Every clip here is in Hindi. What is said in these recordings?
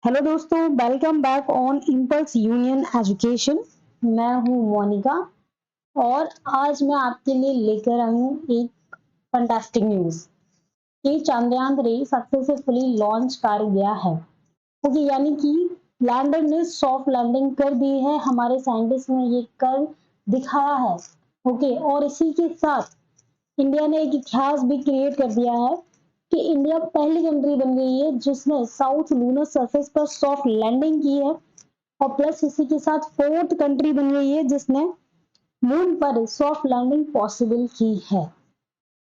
हेलो दोस्तों, welcome back on impulse union education. मैं हूं मोनिका और आज मैं आपके लिए लेकर आई हूं एक फंटास्टिक न्यूज़ कि चांद्रयान 3 सक्सेसफुली लॉन्च कर गया है। ओके, यानी कि लैंडर ने सॉफ्ट लैंडिंग कर दी है। हमारे साइंटिस्ट ने ये कर दिखाया है। ओके, और इसी के साथ इंडिया ने एक इतिहास भी क्रिएट कर दिया है कि इंडिया पहली कंट्री बन गई है जिसने साउथ लूनर सरफेस पर सॉफ्ट लैंडिंग की है और प्लस इसी के साथ फोर्थ कंट्री बन गई है जिसने मून पर सॉफ्ट लैंडिंग पॉसिबल की है।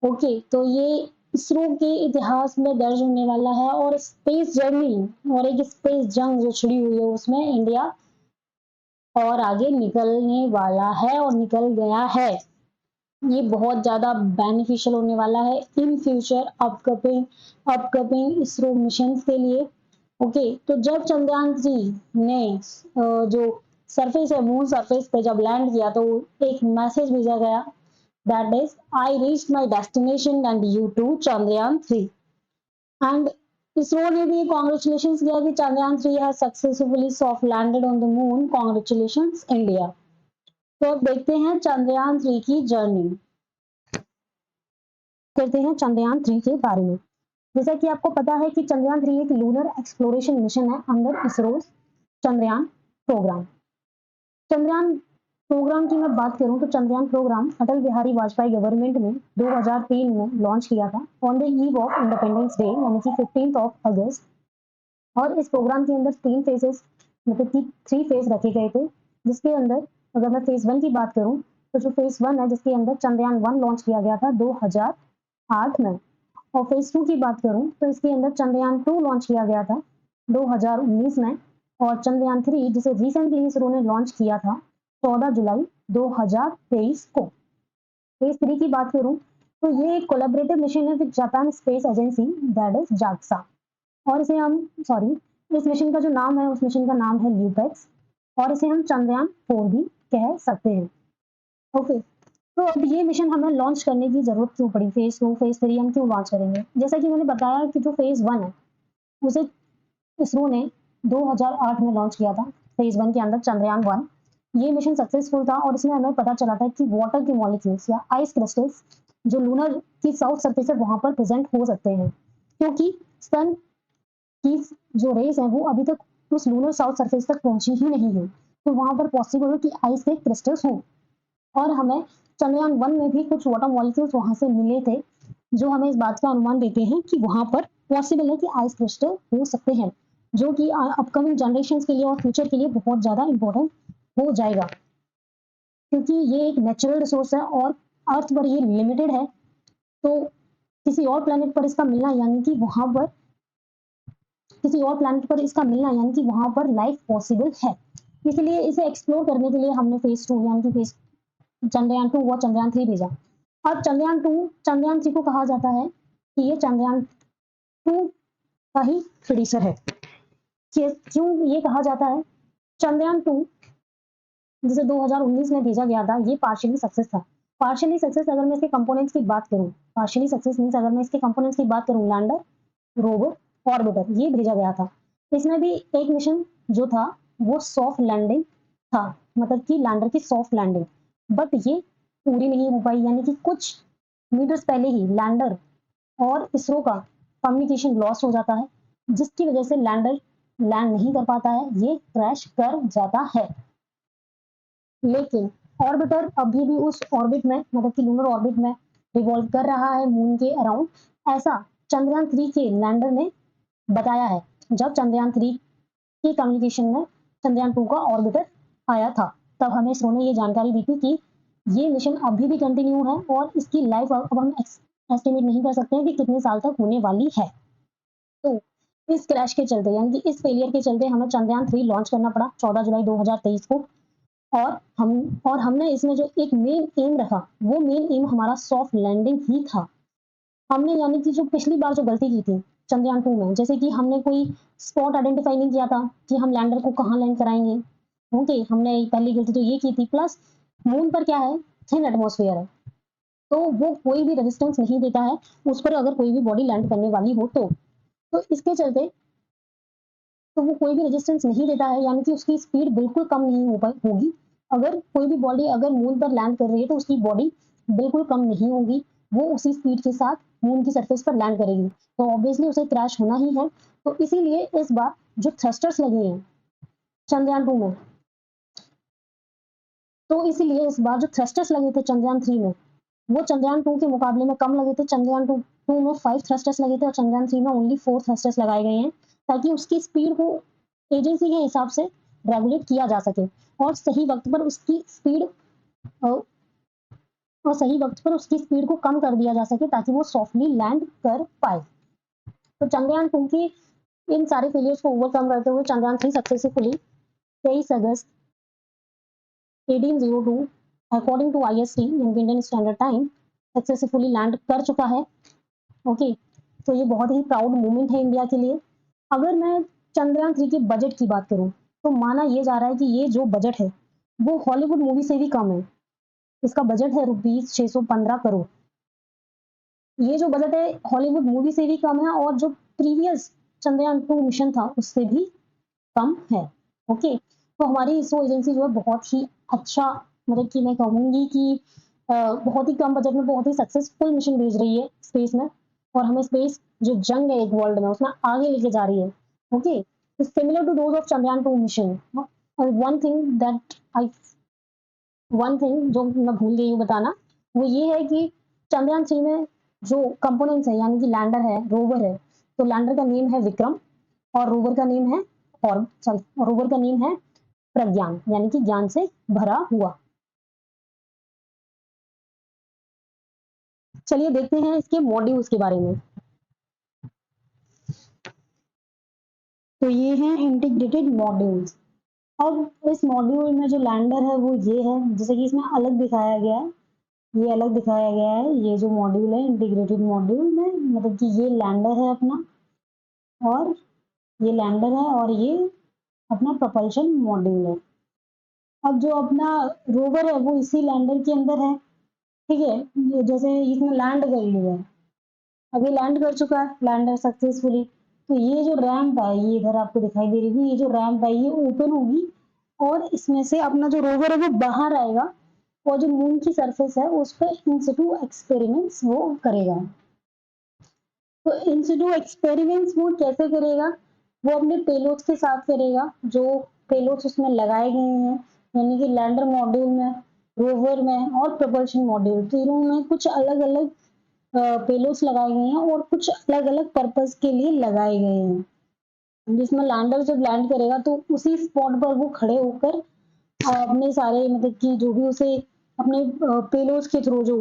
ओके, तो ये इसरो के इतिहास में दर्ज होने वाला है और स्पेस जर्नी और एक स्पेस जंग जो छिड़ी हुई है उसमें इंडिया और आगे निकलने वाला है और निकल गया है। ये बहुत ज़्यादा बेनिफिशियल होने वाला है in future upcoming ISRO mission के लिए। ओके, तो जब चंद्रयान 3 ने जो सरफेस है मून सरफेस पे जब लैंड किया तो एक मैसेज भेजा गया, that is I reach my destination and you too Chandrayaan 3। And ISRO ने भी कॉन्ग्रेचुलेशन किया कि Chandrayaan 3 has successfully soft landed on the moon, congratulation India. तो अब देखते हैं चंद्रयान 3 की जर्नी, करते हैं चंद्रयान 3 के बारे में। जैसा कि आपको पता है कि चंद्रयान 3 एक लूनर एक्सप्लोरेशन मिशन है under ISRO Chandrayaan programme. Chandrayaan programme की मैं बात करूं तो चंद्रयान प्रोग्राम अटल बिहारी वाजपेयी गवर्नमेंट ने 2003 में लॉन्च किया था on the eve of Independence Day, यानी कि 15 अगस्त। और इस प्रोग्राम के अंदर तीन फेजेस, मतलब कि थ्री फेज रखे गए थे, जिसके अंदर अगर मैं फेज वन की बात करूं तो जो फेज वन है जिसके अंदर चंद्रयान 1 लॉन्च किया गया था 2008 में, और फेज टू की बात करूं तो इसके अंदर चंद्रयान 2 लॉन्च किया गया था 2019 में, और चंद्रयान 3 जिसे रिसेंटली इसरो ने लॉन्च किया था 14 जुलाई 2023 को। फेज थ्री की बात करूं तो ये एक कोलैबोरेटिव मिशन है with Japan space agency, that is JAXA. और इसे हम सॉरी इस मिशन का जो नाम है उस मिशन का नाम है ल्यूपेक्स, और इसे हम चंद्रयान 4 भी कह सकते हैं। ओके, तो अब ये मिशन हमें लॉन्च करने की जरूरत क्यों पड़ी, फेज टू फेज थ्री हम क्यों लॉन्च करेंगे। जैसा कि मैंने बताया कि जो फेज वन है उसे इसरो ने 2008 में लॉन्च किया था। फेज वन के अंदर चंद्रयान 1 ये मिशन सक्सेसफुल था और इसमें हमें पता चला था कि वाटर के मॉलिक्यूल्स या आइस क्रिस्टल्स जो लूनर की साउथ सरफेस है वहां पर प्रेजेंट हो सकते हैं, क्योंकि सन की जो रेस है वो अभी तक उस लूनर साउथ सरफेस तक पहुंची ही नहीं है, तो वहां पर पॉसिबल है कि आइस के क्रिस्टल्स हों। और हमें चंद्रयान 1 में भी कुछ वाटर मॉलिक्यूल्स वहां से मिले थे जो हमें इस बात का अनुमान देते हैं कि वहां पर पॉसिबल है कि आइस क्रिस्टल हो सकते हैं, जो कि अपकमिंग जनरेशन के लिए और फ्यूचर के लिए बहुत ज्यादा इंपॉर्टेंट हो जाएगा, क्योंकि ये एक नेचुरल रिसोर्स है और अर्थ पर ये लिमिटेड है। तो किसी और प्लेनेट पर इसका मिलना यानी कि वहां पर किसी और प्लेनेट पर इसका मिलना यानी कि वहां पर लाइफ पॉसिबल है। इसलिए इसे एक्सप्लोर करने के लिए हमने फेज टू यानी कि फेज चंद्रयान 2 व चंद्रयान 3 भेजा। अब चंद्रयान 3 को कहा जाता है कि ये चंद्रयान 2 का ही प्रोड्यूसर है। क्यों ये कहा जाता है? चंद्रयान 2 जिसे 2019 में भेजा गया था ये पार्शियली सक्सेस था। पार्शियली सक्सेस अगर मैं इसके कंपोनेंट्स की बात करूं, पार्शियली सक्सेस मीन्स अगर मैं इसके कंपोनेंट्स की बात करूं, लैंडर, रोवर, ऑर्बिटर, ये भेजा गया था। इसमें भी एक मिशन जो था वो सॉफ्ट लैंडिंग था, मतलब कि लैंडर की सॉफ्ट लैंडिंग, बट ये पूरी नहीं हो पाई, यानी कि कुछ मीटर्स पहले ही लैंडर और इसरो का कम्युनिकेशन लॉस हो जाता है, जिसकी वजह से लैंडर लैंड नहीं कर पाता है, ये क्रैश कर जाता है। लेकिन ऑर्बिटर अभी भी उस ऑर्बिट में, मतलब कि लूनर ऑर्बिट में रिवॉल्व कर रहा है मून के अराउंड, ऐसा चंद्रयान 3 के लैंडर ने बताया है जब चंद्रयान 3 की कम्युनिकेशन में चंद्रयान 2 का ऑर्बिटर आया था। तब हमें इसरो ने ये जानकारी दी थी कि ये मिशन अभी भी कंटिन्यू है और इसकी लाइफ अब हम एस्टिमेट नहीं कर सकते हैं कि कितने साल तक होने वाली है। तो इस क्रैश के चलते यानी कि इस फेलियर के चलते हमें चंद्रयान 3 लॉन्च करना पड़ा 14 जुलाई 2023 को। और हमने इसमें जो एक मेन एम रखा वो मेन एम हमारा सॉफ्ट लैंडिंग ही था। हमने यानी कि जो पिछली बार जो गलती की थी चंद्रयान 2 में, जैसे कि हमने कोई स्पॉट आइडेंटिफाई नहीं किया था कि हम लैंडर को कहाँ लैंड कराएंगे। ओके, हमने पहली गलती तो ये की थी। प्लस मून पर क्या है, थिन एटमोस्फेयर है, तो वो कोई भी रेजिस्टेंस नहीं देता है उस पर अगर कोई भी बॉडी लैंड करने वाली हो तो इसके चलते तो वो कोई भी रेजिस्टेंस नहीं देता है, यानी कि उसकी स्पीड बिल्कुल कम नहीं होगी। अगर कोई भी बॉडी अगर मून पर लैंड कर रही है तो उसकी बॉडी बिल्कुल कम नहीं होगी, वो उसी स्पीड के साथ मून की सरफेस पर लैंड करेगी, तो ऑब्वियसली उसे क्रैश होना ही है। तो इसीलिए इस बार जो थ्रस्टर्स लगे हैं चंद्रयान 2 में, तो इसीलिए इस बार जो थ्रस्टर्स लगे थे चंद्रयान 3 में, वो चंद्रयान 2 के मुकाबले में कम लगे थे। चंद्रयान 2 में 5 थ्रस्टर्स लगे थे और चंद्रयान 3 में ओनली 4 थ्रस्टर्स लगाए गए हैं, ताकि उसकी स्पीड को एजेंसी के हिसाब से रेगुलेट किया जा सके और सही वक्त पर उसकी स्पीड और सही वक्त पर उसकी स्पीड को कम कर दिया जा सके, ताकि वो सॉफ्टली लैंड कर पाए। तो चंद्रयान 2 की इन सारे फेलियर्स को ओवरकम करते हुए चंद्रयान 3 सक्सेसफुली 23 अगस्त 1802 according to IST Indian Standard Time successfully land कर चुका है। ओके, तो ये बहुत ही प्राउड मोमेंट है इंडिया के लिए। अगर मैं चंद्रयान 3 के बजट की बात करूं, तो माना ये जा रहा है कि ये जो बजट है वो हॉलीवुड मूवी से भी कम है। इसका बजट है रुपीज 615 करोड़। ये जो बजट है हॉलीवुड मूवी से भी कम है और जो प्रीवियस चंद्रयान 2 मिशन था उससे भी कम है। ओके, तो हमारी इसरो एजेंसी जो है बहुत ही अच्छा, मतलब कि मैं कहूँगी कि बहुत ही कम बजट में बहुत ही सक्सेसफुल मिशन भेज रही है स्पेस में, और हमें स्पेस जो जंग है एक वर्ल्ड में उसमें आगे लेके जा रही है। Okay, similar to those of Chandrayaan 2 mission, one thing जो मैं भूल गई हूँ बताना, वो ये है कि चंद्रयान 3 में जो कंपोनेंट्स है, यानी कि लैंडर है, रोवर है, तो लैंडर का नेम है विक्रम और रोवर का नेम है प्रज्ञान, यानी कि ज्ञान से भरा हुआ। चलिए देखते हैं इसके मॉड्यूल्स के बारे में। तो ये हैं इंटीग्रेटेड मॉड्यूल्स। अब इस मॉड्यूल में जो लैंडर है वो ये है, जैसे कि इसमें अलग दिखाया गया है, ये अलग दिखाया गया है। ये जो मॉड्यूल है इंटीग्रेटेड मॉड्यूल में, मतलब कि ये लैंडर है अपना, और ये लैंडर है और ये अपना प्रोपल्शन मॉड्यूल है। अब जो अपना रोवर है वो इसी लैंडर के अंदर है, ठीक है। जैसे इसने लैंड कर लिया है, अभी लैंड कर चुका है लैंडर सक्सेसफुली, तो ये जो रैंप है ये इधर आपको दिखाई दे रही है, ये जो रैंप है ये ओपन होगी और इसमें से अपना जो रोवर है वो बाहर आएगा और जो मून की सरफेस है उस पर इन सिटू एक्सपेरिमेंट्स वो करेगा। तो इन सिटू एक्सपेरिमेंट्स वो कैसे करेगा, वो अपने पेलोड्स के साथ करेगा, जो पेलोड्स उसमें लगाए गए हैं, यानी कि लैंडर मॉड्यूल में, रोवर में और प्रपल्शन मॉड्यूल तीनों में कुछ अलग अलग पेलोड्स लगाए गए हैं और कुछ अलग अलग पर्पस के लिए लगाए गए हैं। जिसमें लैंडर जब लैंड करेगा तो उसी स्पॉट पर वो खड़े होकर अपने सारे, मतलब कि जो भी उसे अपने पेलोड्स के थ्रू जो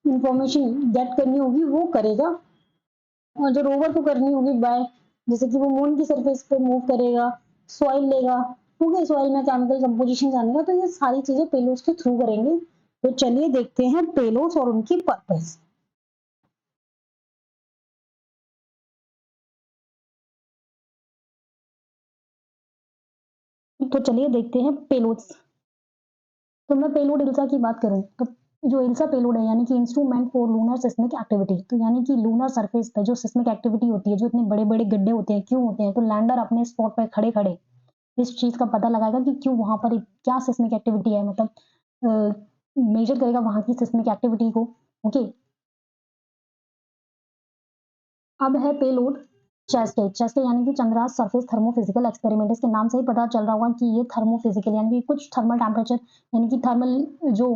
इंफॉर्मेशन गेट करनी होगी वो करेगा, और जो रोवर को करनी होगी बाय, जैसे कि वो मून की सरफेस पे मूव करेगा, सॉइल लेगा, ठीक सॉइल में केमिकल कंपोजिशन जानेगा, तो ये सारी चीजें पेलोड्स के थ्रू करेंगे। तो चलिए देखते हैं पेलोड्स और उनकी पर्पस। तो चलिए देखते हैं पेलोड्स। तो मैं पेलोड इल्सा की बात करूं तो जो इल्सा पेलोड है, यानी कि instrument for lunar seismic activity, तो यानी कि लूनर सरफेस पे जो सिस्मिक एक्टिविटी होती है, जो इतने बड़े बड़े गड्ढे होते हैं, क्यों होते हैं, तो लैंडर अपने स्पॉट पर खड़े खड़े इस चीज का पता लगाएगा कि क्यों वहां पर क्या सिस्मिक एक्टिविटी है, मतलब मेजर करेगा वहां की सिस्मिक एक्टिविटी को। ओके, अब है पेलोड चेस्ट। चेस्ट यानी कि चंद्रास सरफेस थर्मोफिजिकल एक्सपेरिमेंट। इसके नाम से ही पता चल रहा होगा कि ये थर्मोफिजिकल, यानी कि कुछ थर्मल टेम्परेचर, यानी कि थर्मल जो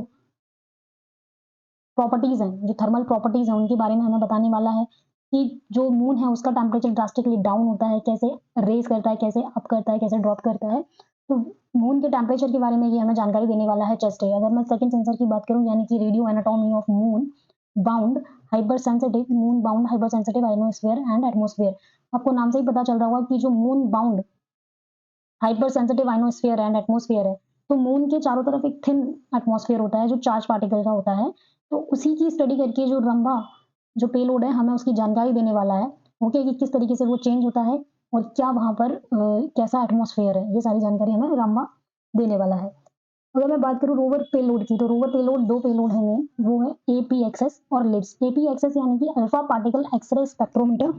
प्रॉपर्टीज हैं, जो थर्मल प्रॉपर्टीज हैं उनके बारे में हमें बताने वाला है कि जो मून है उसका टेम्परेचर ड्रास्टिकली डाउन होता है, कैसे रेज करता है, कैसे अप करता है, कैसे ड्रॉप करता है। तो मून के टेम्परेचर के बारे में ये हमें जानकारी देने वाला है चेस्ट। अगर मैं सेकंड सेंसर की बात करूं, यानी कि radio anatomy of moon bound hyper sensitive, moon bound hyper sensitive ionosphere and atmosphere. आपको नाम से ही पता चल रहा होगा कि जो moon bound hyper sensitive ionosphere and atmosphere है, तो मून के चारों तरफ एक थिन एटमोस्फीयर होता है जो चार्ज पार्टिकल का होता है। तो उसी की स्टडी करके जो रंभा जो पेलोड है हमें उसकी जानकारी देने वाला है। ओके, कि किस तरीके से वो चेंज होता है और क्या वहां पर कैसा एटमोस्फेयर है, ये सारी जानकारी हमें रंभा देने वाला है। अगर मैं बात करूँ रोवर पेलोड की, तो रोवर पेलोड दो पेलोड है मेन, वो है APXS और लिड्स। APXS यानी कि alpha particle X-ray spectrometer,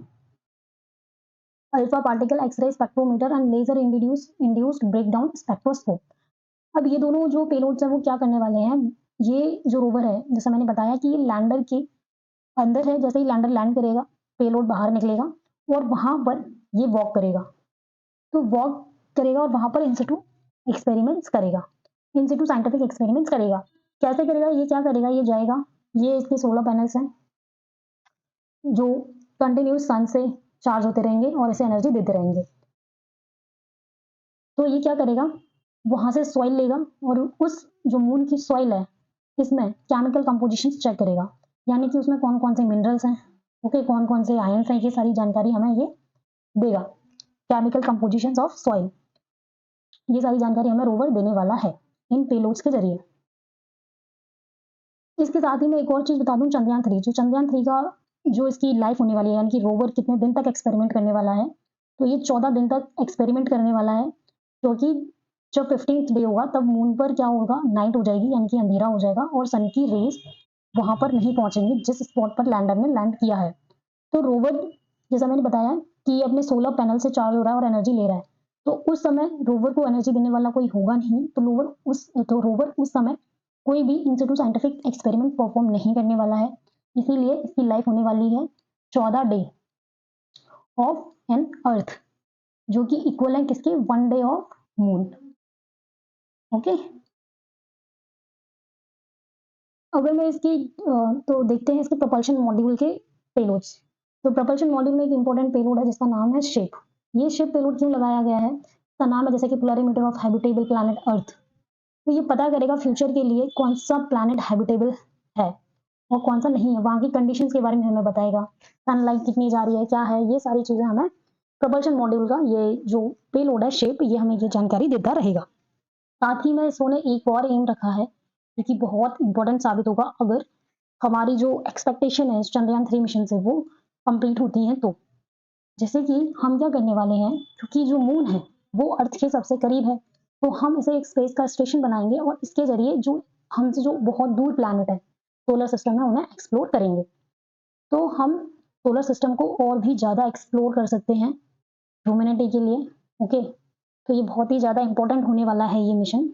alpha particle X-ray spectrometer and laser induced breakdown spectroscope. अब ये दोनों जो पेलोड्स हैं वो क्या करने वाले हैं, ये जो रोवर है जैसा मैंने बताया कि ये लैंडर के अंदर है, जैसे ही लैंडर लैंड करेगा पेलोड बाहर निकलेगा और वहां पर ये वॉक करेगा, तो वॉक करेगा और वहां पर इंसिटू एक्सपेरिमेंट्स करेगा, इंसिटू साइंटिफिक एक्सपेरिमेंट्स करेगा। कैसे करेगा, ये क्या करेगा, ये जाएगा, ये इसके सोलर पैनल्स हैं जो कंटिन्यूस सन से चार्ज होते रहेंगे और इसे एनर्जी देते रहेंगे। तो ये क्या करेगा, वहां से सॉइल लेगा और उस जो मून की सॉइल है इसमें केमिकल कंपोजिशन चेक करेगा, यानी कि उसमें कौन कौन से मिनरल्स हैं, ओके, कौन कौन से आयंस हैं, ये सारी जानकारी हमें ये देगा। केमिकल कंपोजिशन ऑफ सॉइल, ये सारी जानकारी हमें रोवर देने वाला है इन पेलोड्स के जरिए। इसके साथ ही मैं एक और चीज बता दूं, चंद्रयान 3, जो चंद्रयान 3 का जो इसकी लाइफ होने वाली है, यानी कि रोवर कितने दिन तक एक्सपेरिमेंट करने वाला है, तो ये 14 दिन तक एक्सपेरिमेंट करने वाला है, क्योंकि जब 15th डे होगा तब मून पर क्या होगा, नाइट हो जाएगी, यानी कि अंधेरा हो जाएगा और सन की रेज वहां पर नहीं पहुंचेंगी जिस स्पॉट पर लैंडर ने लैंड किया है। तो रोवर, जैसा मैंने बताया कि अपने सोलर पैनल से चार्ज हो रहा है और एनर्जी ले रहा है, तो उस समय रोवर को एनर्जी देने वाला कोई होगा नहीं, तो रोवर उस समय कोई भी इन सिटू साइंटिफिक एक्सपेरिमेंट परफॉर्म नहीं करने वाला है, इसीलिए इसकी लाइफ होने वाली है 14 डे ऑफ एन अर्थ, जो कि इक्वल है किसके, 1 डे ऑफ मून। ओके, अगर मैं इसकी तो देखते हैं इसके प्रोपल्शन मॉड्यूल के पेलोड्स। तो प्रोपल्शन मॉड्यूल में एक इंपॉर्टेंट पेलोड है जिसका नाम है शिप। ये शिप पेलोड क्यों लगाया गया है, इसका नाम है जैसे कि polarimeter of habitable planet earth. तो ये पता करेगा फ्यूचर के लिए कौन सा प्लैनेट हैबिटेबल है और कौन सा नहीं है, वहाँ की कंडीशंस के बारे में हमें बताएगा, सनलाइट कितनी जा रही है, क्या है, ये सारी चीजें हमें प्रोपल्शन मॉड्यूल का ये जो पेलोड है शिप, ये हमें ये जानकारी देता रहेगा। साथ ही में इसने एक और एम रखा है जो कि बहुत इंपॉर्टेंट साबित होगा अगर हमारी जो एक्सपेक्टेशन है चंद्रयान 3 मिशन से वो कंप्लीट होती है। तो जैसे कि हम क्या करने वाले हैं, क्योंकि जो मून है वो अर्थ के सबसे करीब है, तो हम इसे एक स्पेस का स्टेशन बनाएंगे और इसके जरिए जो हमसे जो बहुत दूर प्लैनेट है सोलर सिस्टम में उन्हें एक्सप्लोर करेंगे। तो हम सोलर सिस्टम को और भी ज़्यादा एक्सप्लोर कर सकते हैं ह्यूमैनिटी के लिए। ओके, तो ये बहुत ही ज़्यादा इंपॉर्टेंट होने वाला है ये मिशन।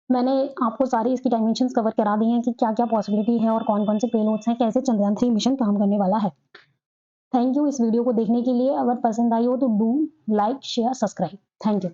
मैंने आपको सारी इसकी डायमेंशंस कवर करा दी हैं कि क्या क्या पॉसिबिलिटी है और कौन कौन से पेलोड्स हैं, कैसे चंद्रयान 3 मिशन काम करने वाला है। थैंक यू इस वीडियो को देखने के लिए। अगर पसंद आई हो तो do like share subscribe. Thank you.